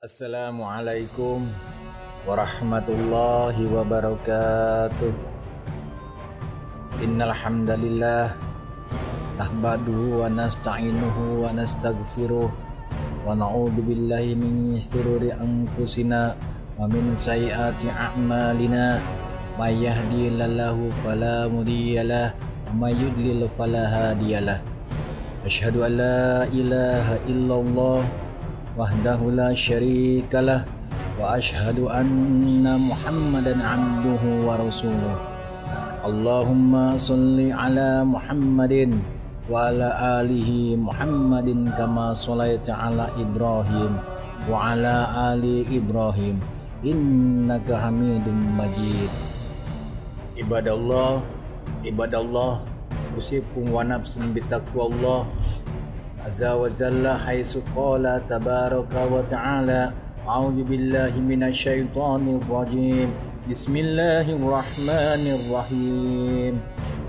Assalamualaikum warahmatullahi wabarakatuh. Innal hamdalillah nahmaduhu wa nasta'inuhu wa nastaghfiruh wa na'udzu billahi min shururi anfusina wa min sayyiati a'malina. May yahdihillahu fala mudhillalah wa may yudlil fala hadiyalah. Asyhadu an la ilaha illallah wahdahu la syarikalah wa asyhadu anna Muhammadan abduhu wa rasuluh. Allahumma sholli ala Muhammadin wa ala alihi Muhammadin kama sholaita ala Ibrahim wa ala ali Ibrahim innaka Hamidum Majid. Ibadallah usikum wa nafsin bitaqwallah azza wa jalla haitsu qala tabaraka wa ta'ala a'udzu billahi minasyaitonir rajim. Bismillahirrahmanirrahim.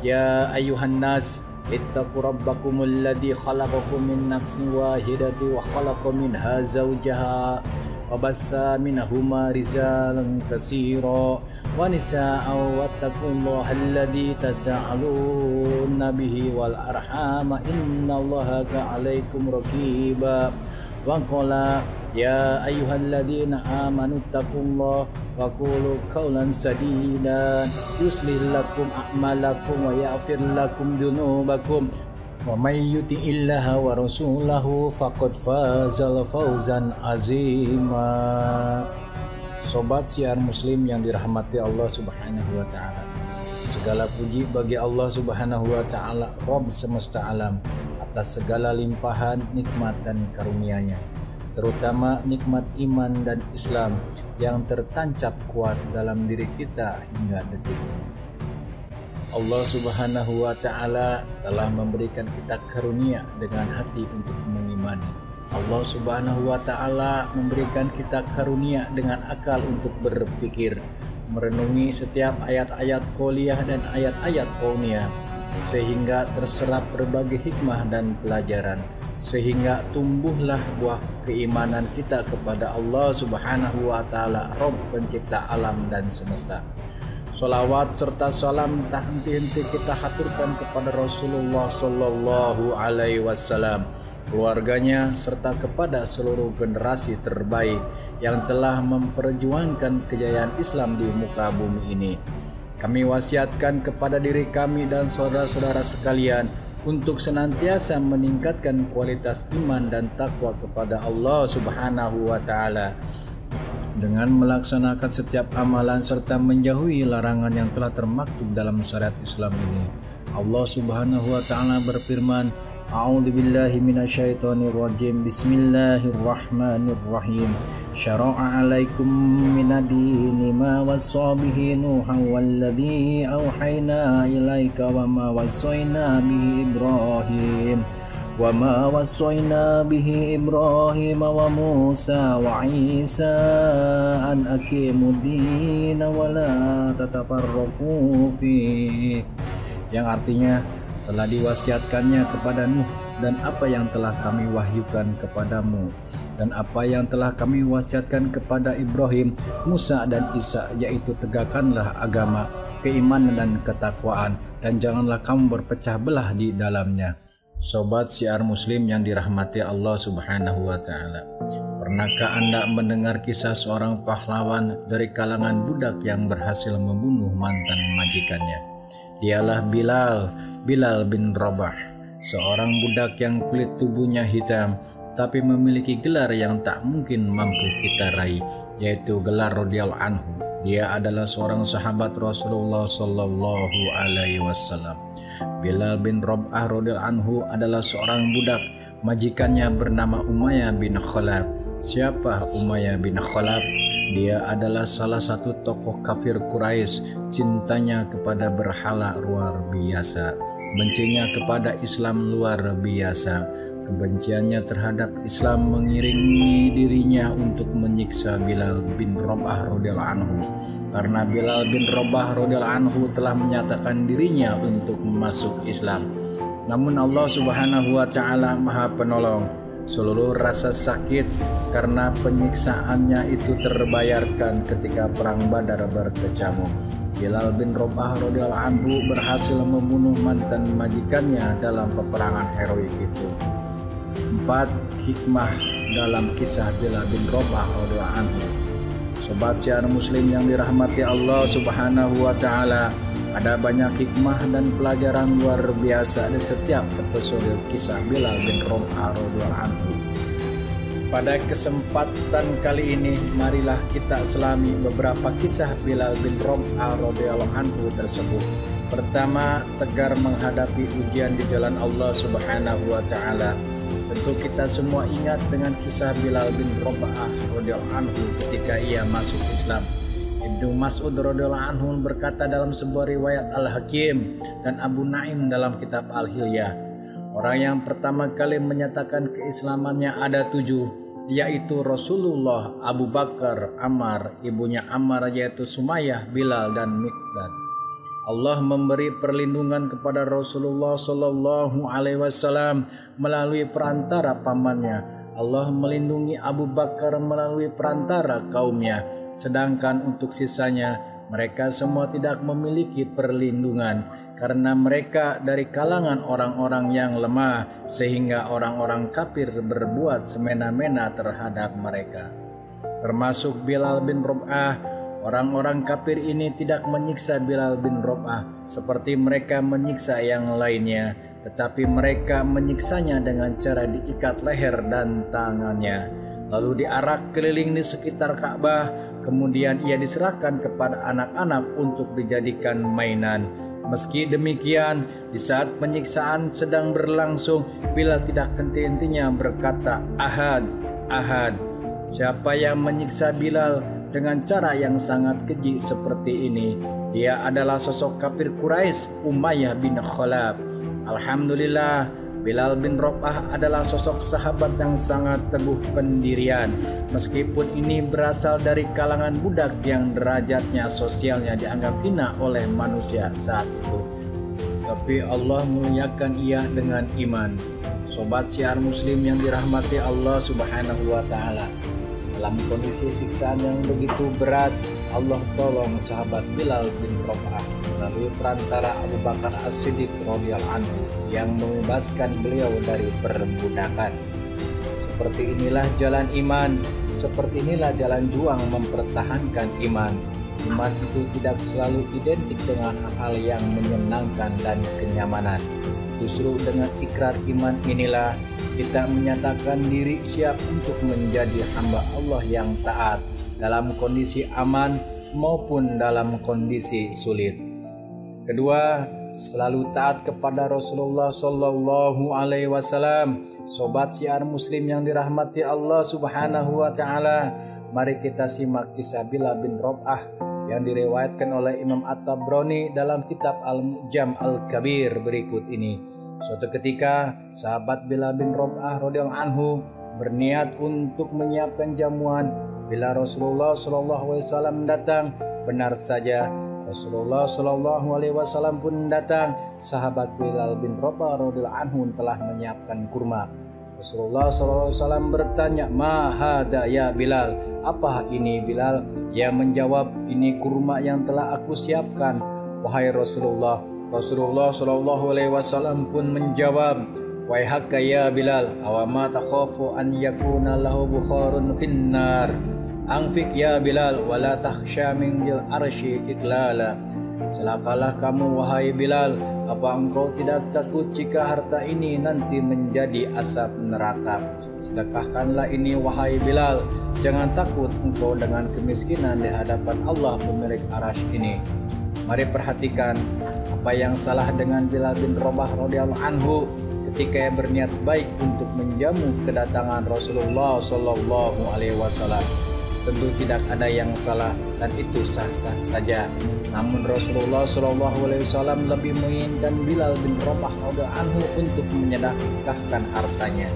Ya ayyuhan nas ittaqu rabbakumul ladzi khalaqakum min nafsin wahidatin wa khalaqa minha zawjaha wa bassa minhuma rijalan katsiran wa nisaa'an wattaqullaha alladzi tasaaluna bihi wal arham innallaha ka'alaikum raqiba. Wa qala ya ayyuhalladzina amanu taqullaha wa qulu qawlan sadida yuslih lakum a'malakum wa yaghfir lakum dzunubakum wa may yuti'illaha wa rasulahu faqad fazal fawzan azima. Sobat siar muslim yang dirahmati Allah Subhanahu wa taala. Segala puji bagi Allah Subhanahu wa taala, Rabb semesta alam, atas segala limpahan nikmat dan karunia-Nya, terutama nikmat iman dan Islam yang tertancap kuat dalam diri kita hingga detik ini. Allah Subhanahu wa taala telah memberikan kita karunia dengan hati untuk mengimani. Allah Subhanahu wa taala memberikan kita karunia dengan akal untuk berpikir, merenungi setiap ayat-ayat qauliyah dan ayat-ayat kauniyah, sehingga terserap berbagai hikmah dan pelajaran, sehingga tumbuhlah buah keimanan kita kepada Allah Subhanahu wa taala, Rabb pencipta alam dan semesta. Sholawat serta salam tak henti-henti kita haturkan kepada Rasulullah sallallahu alaihi wasallam, keluarganya, serta kepada seluruh generasi terbaik yang telah memperjuangkan kejayaan Islam di muka bumi ini. Kami wasiatkan kepada diri kami dan saudara-saudara sekalian untuk senantiasa meningkatkan kualitas iman dan takwa kepada Allah Subhanahu wa taala dengan melaksanakan setiap amalan serta menjauhi larangan yang telah termaktub dalam syariat Islam ini. Allah Subhanahu wa taala berfirman, A'udzu billahi minasyaitonir rajim. Bismillahirrahmanirrahim. Syara'a 'alaikum minad-dini ma wassa bihi Nuhan walladzi auhayna ilaika wa ma wassayna bihi Ibrahim wa Musa wa Isa an aqimuddin wa la tatafarraqu fi, yang artinya telah diwasiatkannya kepada Nuh dan apa yang telah kami wahyukan kepadamu dan apa yang telah kami wasiatkan kepada Ibrahim, Musa dan Isa, yaitu tegakkanlah agama, keimanan dan ketakwaan, dan janganlah kamu berpecah belah di dalamnya. Sobat siar muslim yang dirahmati Allah Subhanahu wa taala, pernahkah Anda mendengar kisah seorang pahlawan dari kalangan budak yang berhasil membunuh mantan majikannya? Dialah Bilal bin Rabah, seorang budak yang kulit tubuhnya hitam tapi memiliki gelar yang tak mungkin mampu kita raih, yaitu gelar radhiyallahu anhu. Dia adalah seorang sahabat Rasulullah sallallahu alaihi wasallam. Bilal bin Rabah radhiyallahu anhu adalah seorang budak. Majikannya bernama Umayyah bin Khalaf. Siapa Umayyah bin Khalaf? Dia adalah salah satu tokoh kafir Quraisy. Cintanya kepada berhala luar biasa, bencinya kepada Islam luar biasa. Kebenciannya terhadap Islam mengiringi dirinya untuk menyiksa Bilal bin Rabah radhiyallahu anhu, karena Bilal bin Rabah radhiyallahu anhu telah menyatakan dirinya untuk masuk Islam. Namun Allah Subhanahu wa taala Maha Penolong seluruh rasa sakit karena penyiksaannya itu terbayarkan ketika perang Badar berkecamuk. Bilal bin Rabah radhiyallahu anhu berhasil membunuh mantan majikannya dalam peperangan heroik itu. 4 hikmah dalam kisah Bilal bin Rabah radhiyallahu anhu. Sobat siar muslim yang dirahmati Allah Subhanahu wa taala, ada banyak hikmah dan pelajaran luar biasa di setiap episode kisah Bilal bin Rabah radhiyallahu anhu. Pada kesempatan kali ini, marilah kita selami beberapa kisah Bilal bin Rabah radhiyallahu anhu tersebut. Pertama, tegar menghadapi ujian di jalan Allah Subhanahu wa taala. Tentu kita semua ingat dengan kisah Bilal bin Rabah radhiyallahu anhu ketika ia masuk Islam. Ibnu Mas'ud radhiyallahu anhu berkata dalam sebuah riwayat Al-Hakim dan Abu Naim dalam kitab Al-Hilyah, orang yang pertama kali menyatakan keislamannya ada 7, yaitu Rasulullah, Abu Bakar, Ammar, ibunya Ammar yaitu Sumayyah, Bilal dan Miqdad. Allah memberi perlindungan kepada Rasulullah Shallallahu Alaihi Wasallam melalui perantara pamannya. Allah melindungi Abu Bakar melalui perantara kaumnya, sedangkan untuk sisanya mereka semua tidak memiliki perlindungan karena mereka dari kalangan orang-orang yang lemah, sehingga orang-orang kafir berbuat semena-mena terhadap mereka. Termasuk Bilal bin Rabah, orang-orang kafir ini tidak menyiksa Bilal bin Rabah seperti mereka menyiksa yang lainnya, tetapi mereka menyiksanya dengan cara diikat leher dan tangannya, lalu diarak keliling di sekitar Ka'bah, kemudian ia diserahkan kepada anak-anak untuk dijadikan mainan. Meski demikian, di saat penyiksaan sedang berlangsung, Bilal tidak henti-hentinya berkata, "Ahad, Ahad." Siapa yang menyiksa Bilal dengan cara yang sangat keji seperti ini? Dia adalah sosok kafir Quraisy, Umayyah bin Khalaf. Alhamdulillah, Bilal bin Rabah adalah sosok sahabat yang sangat teguh pendirian. Meskipun ini berasal dari kalangan budak yang derajatnya sosialnya dianggap hina oleh manusia saat itu, tapi Allah muliakan ia dengan iman. Sobat siar muslim yang dirahmati Allah Subhanahu wa taala, dalam kondisi siksaan yang begitu berat, Allah tolong sahabat Bilal bin Rabah melalui perantara Abu Bakar As-Siddiq radhiyallahu anhu yang membebaskan beliau dari perbudakan. Seperti inilah jalan iman, seperti inilah jalan juang mempertahankan iman. Iman itu tidak selalu identik dengan hal yang menyenangkan dan kenyamanan. Justru dengan ikrar iman inilah kita menyatakan diri siap untuk menjadi hamba Allah yang taat dalam kondisi aman maupun dalam kondisi sulit. Kedua, selalu taat kepada Rasulullah Shallallahu Alaihi Wasallam. Sobat siar muslim yang dirahmati Allah Subhanahu wa taala, mari kita simak kisah Bilal bin Rabah yang diriwayatkan oleh Imam At-Tabrani dalam kitab Al-Mu'jam Al-Kabir berikut ini. Suatu ketika, sahabat Bilal bin Rabah radhiyallahu anhu berniat untuk menyiapkan jamuan bila Rasulullah Shallallahu Alaihi Wasallam datang. Benar saja, Rasulullah Shallallahu Alaihi Wasallam pun datang. Sahabat Bilal bin Rabah radhiyallahu anhu telah menyiapkan kurma. Rasulullah Shallallahu Alaihi Wasallam bertanya, "Ma hada ya Bilal?" Apa ini Bilal? Ia menjawab, "Ini kurma yang telah aku siapkan, wahai Rasulullah." Rasulullah Shallallahu Alaihi Wasallam pun menjawab, "Waihaka ya Bilal, awama takhafu an yakuna lahu bukharun finnar. Anfik ya Bilal, wala takhsha min bil arsy iklala." Celakalah kamu wahai Bilal, apa engkau tidak takut jika harta ini nanti menjadi asap neraka? Sedekahkanlah ini wahai Bilal, jangan takut engkau dengan kemiskinan di hadapan Allah pemilik arsy ini. Mari perhatikan apa yang salah dengan Bilal bin Rabah radhiyallahu anhu ketika ia berniat baik untuk menjamu kedatangan Rasulullah Shallallahu Alaihi Wasallam. Tentu tidak ada yang salah dan itu sah-sah saja. Namun Rasulullah Shallallahu Alaihi Wasallam lebih menginginkan Bilal bin Rabah radhiyallahu anhu untuk menyedekahkan hartanya.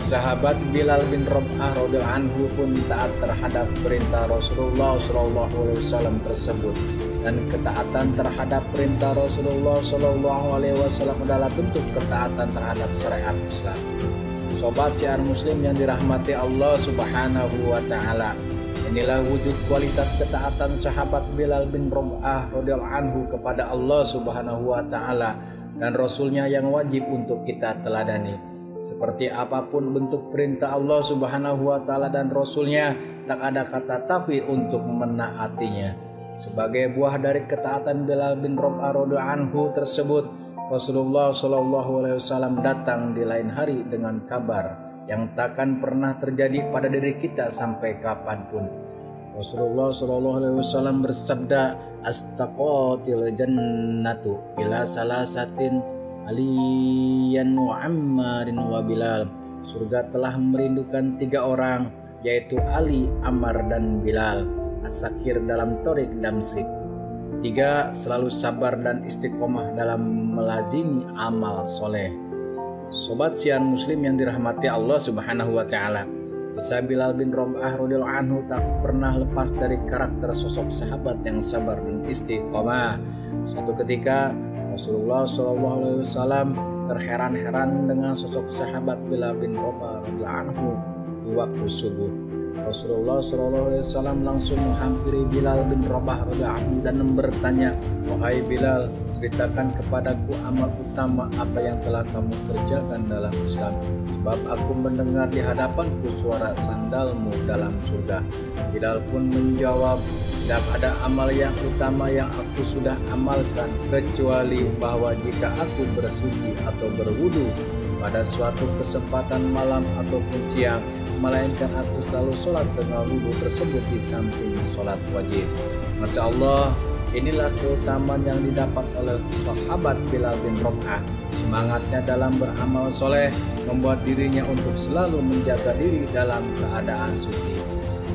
Sahabat Bilal bin Rabah radhiyallahu anhu pun taat terhadap perintah Rasulullah Shallallahu Alaihi Wasallam tersebut. Dan ketaatan terhadap perintah Rasulullah Shallallahu Alaihi Wasallam adalah bentuk ketaatan terhadap syariat Islam. Sobat siar muslim yang dirahmati Allah Subhanahu wa taala. Inilah wujud kualitas ketaatan sahabat Bilal bin Rabah radhiyallahu anhu kepada Allah Subhanahu wa taala dan Rasulnya yang wajib untuk kita teladani. Seperti apapun bentuk perintah Allah Subhanahu wa taala dan Rasulnya, tak ada kata tafi untuk menaatinya. Sebagai buah dari ketaatan Bilal bin Rabah radhiyallahu anhu tersebut, Rasulullah SAW datang di lain hari dengan kabar yang takkan pernah terjadi pada diri kita sampai kapanpun. Rasulullah SAW bersabda, "Astaqatil jannatu ila salasatin aliyan wa ammarin wa Bilal." Surga telah merindukan 3 orang, yaitu Ali, Ammar dan Bilal. As-Sakir dalam Thorik Damsyik. 3. Selalu sabar dan istiqomah dalam melazimi amal soleh. Sobat sian muslim yang dirahmati Allah Subhanahu wa taala, kisah Bilal bin Rabah radhiyallahu anhu tak pernah lepas dari karakter sosok sahabat yang sabar dan istiqomah. Suatu ketika Rasulullah SAW terheran-heran dengan sosok sahabat Bilal bin Rabah radhiyallahu anhu di waktu subuh. Rasulullah SAW langsung menghampiri Bilal bin Rabah radhiyallahu anhu dan bertanya, "Wahai Bilal, ceritakan kepadaku amal utama apa yang telah kamu kerjakan dalam Islam, sebab aku mendengar di hadapanku suara sandalmu dalam surga." Bilal pun menjawab, "Tidak ada amal yang utama yang aku sudah amalkan kecuali bahwa jika aku bersuci atau berwudu pada suatu kesempatan malam ataupun siang, melainkan aku selalu sholat dengan wudhu tersebut di samping sholat wajib." Masya Allah, inilah keutamaan yang didapat oleh sahabat Bilal bin Rabah. Semangatnya dalam beramal soleh membuat dirinya untuk selalu menjaga diri dalam keadaan suci.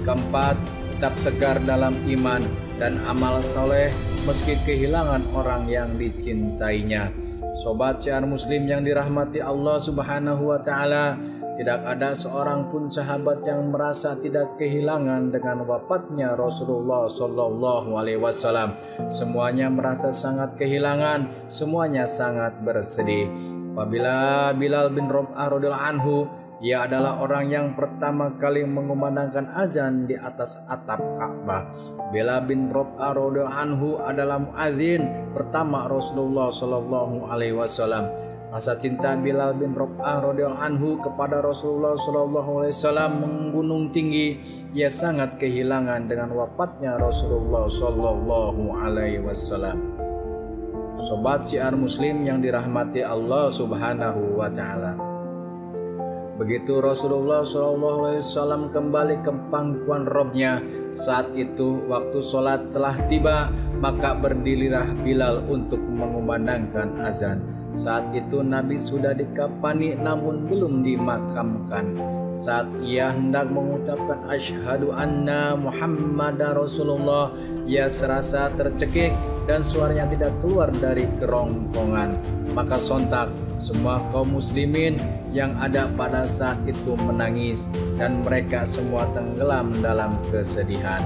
Keempat, tetap tegar dalam iman dan amal soleh meski kehilangan orang yang dicintainya. Sobat syiar muslim yang dirahmati Allah Subhanahu wa taala, tidak ada seorang pun sahabat yang merasa tidak kehilangan dengan wafatnya Rasulullah Sallallahu Alaihi Wasallam. Semuanya merasa sangat kehilangan, semuanya sangat bersedih. Apabila Bilal bin Rabah radhiyallahu anhu, ia adalah orang yang pertama kali mengumandangkan azan di atas atap Ka'bah. Bilal bin Rabah radhiyallahu anhu adalah muadzin pertama Rasulullah Sallallahu Alaihi Wasallam. Rasa cinta Bilal bin Rabah radhiyallahu anhu kepada Rasulullah SAW menggunung tinggi. Ia sangat kehilangan dengan wafatnya Rasulullah SAW. Sobat syiar muslim yang dirahmati Allah Subhanahu wa taala, begitu Rasulullah SAW kembali ke pangkuan Robnya, saat itu waktu sholat telah tiba, maka berdirilah Bilal untuk mengumandangkan azan. Saat itu Nabi sudah dikafani namun belum dimakamkan. Saat ia hendak mengucapkan asyhadu anna Muhammadar Rasulullah, ia serasa tercekik dan suaranya tidak keluar dari kerongkongan. Maka sontak semua kaum muslimin yang ada pada saat itu menangis dan mereka semua tenggelam dalam kesedihan.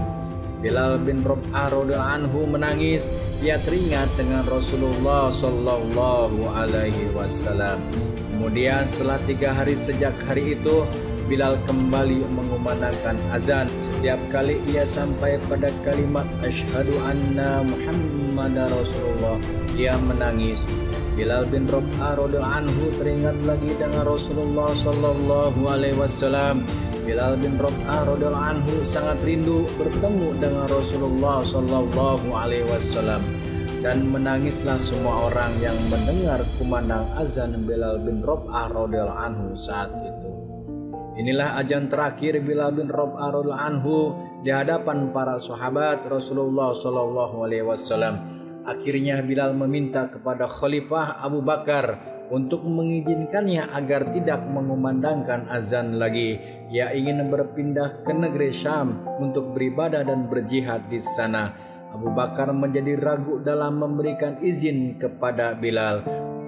Bilal bin Rabah radhiyallahu anhu menangis. Ia teringat dengan Rasulullah Sallallahu Alaihi Wasallam. Kemudian setelah 3 hari sejak hari itu, Bilal kembali mengumandangkan azan. Setiap kali ia sampai pada kalimat asyhadu anna Muhammadar Rasulullah, ia menangis. Bilal bin Rabah radhiyallahu anhu teringat lagi dengan Rasulullah Sallallahu Alaihi Wasallam. Bilal bin Rabah radhiyallahu anhu sangat rindu bertemu dengan Rasulullah Sallallahu Alaihi Wasallam, dan menangislah semua orang yang mendengar kumandang azan Bilal bin Rabah radhiyallahu anhu saat itu. Inilah azan terakhir Bilal bin Rabah radhiyallahu anhu di hadapan para sahabat Rasulullah Sallallahu Alaihi Wasallam. Akhirnya Bilal meminta kepada Khalifah Abu Bakar untuk mengizinkannya agar tidak mengumandangkan azan lagi. Ia ingin berpindah ke negeri Syam untuk beribadah dan berjihad di sana. Abu Bakar menjadi ragu dalam memberikan izin kepada Bilal.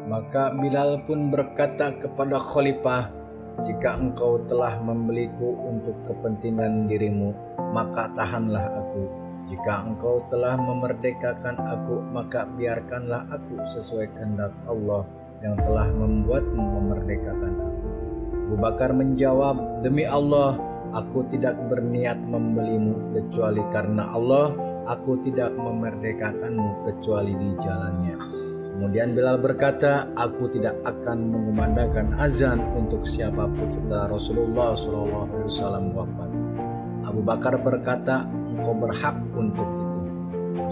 Maka Bilal pun berkata kepada Khalifah, "Jika engkau telah membeliku untuk kepentingan dirimu, maka tahanlah aku. Jika engkau telah memerdekakan aku, maka biarkanlah aku sesuai kehendak Allah yang telah membuatmu memerdekakan aku." Abu Bakar menjawab, "Demi Allah, aku tidak berniat membelimu kecuali karena Allah. Aku tidak memerdekakanmu kecuali di jalannya." Kemudian Bilal berkata, "Aku tidak akan mengumandangkan azan untuk siapapun setelah Rasulullah SAW wafat." Abu Bakar berkata, "Engkau berhak untuk itu."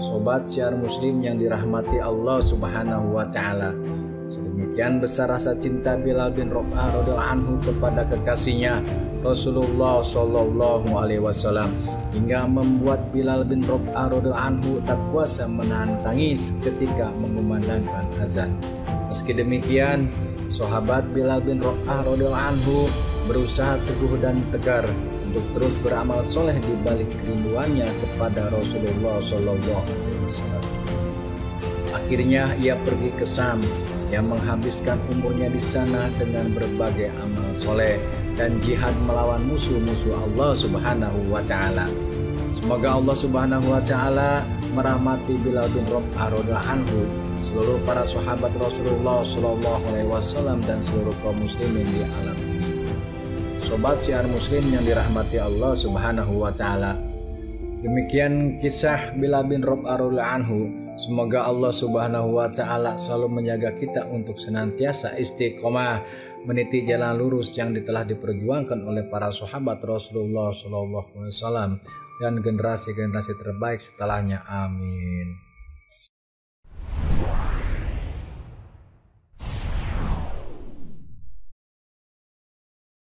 Sobat siar Muslim yang dirahmati Allah Subhanahu wa Ta'ala, sedemikian besar rasa cinta Bilal bin Rabah radhiyallahu anhu kepada kekasihnya Rasulullah Shallallahu Alaihi Wasallam hingga membuat Bilal bin Rabah radhiyallahu anhu tak kuasa menahan tangis ketika mengumandangkan azan. Meski demikian, sahabat Bilal bin Rabah radhiyallahu anhu berusaha teguh dan tegar untuk terus beramal soleh di balik kerinduannya kepada Rasulullah Shallallahu Alaihi Wasallam. Akhirnya ia pergi ke Syam yang menghabiskan umurnya di sana dengan berbagai amal soleh dan jihad melawan musuh-musuh Allah Subhanahu wa Ta'ala. Semoga Allah Subhanahu wa Ta'ala merahmati Bilal bin Rabah radhiyallahu anhu, seluruh para sahabat Rasulullah Shallallahu Alaihi Wasallam dan seluruh kaum muslimin di alam ini. Sobat siar Muslim yang dirahmati Allah Subhanahu wa Ta'ala, demikian kisah Bilal bin Rabah radhiyallahu anhu. Semoga Allah Subhanahu wa Ta'ala selalu menjaga kita untuk senantiasa istiqomah meniti jalan lurus yang telah diperjuangkan oleh para sahabat Rasulullah SAW dan generasi-generasi terbaik setelahnya. Amin.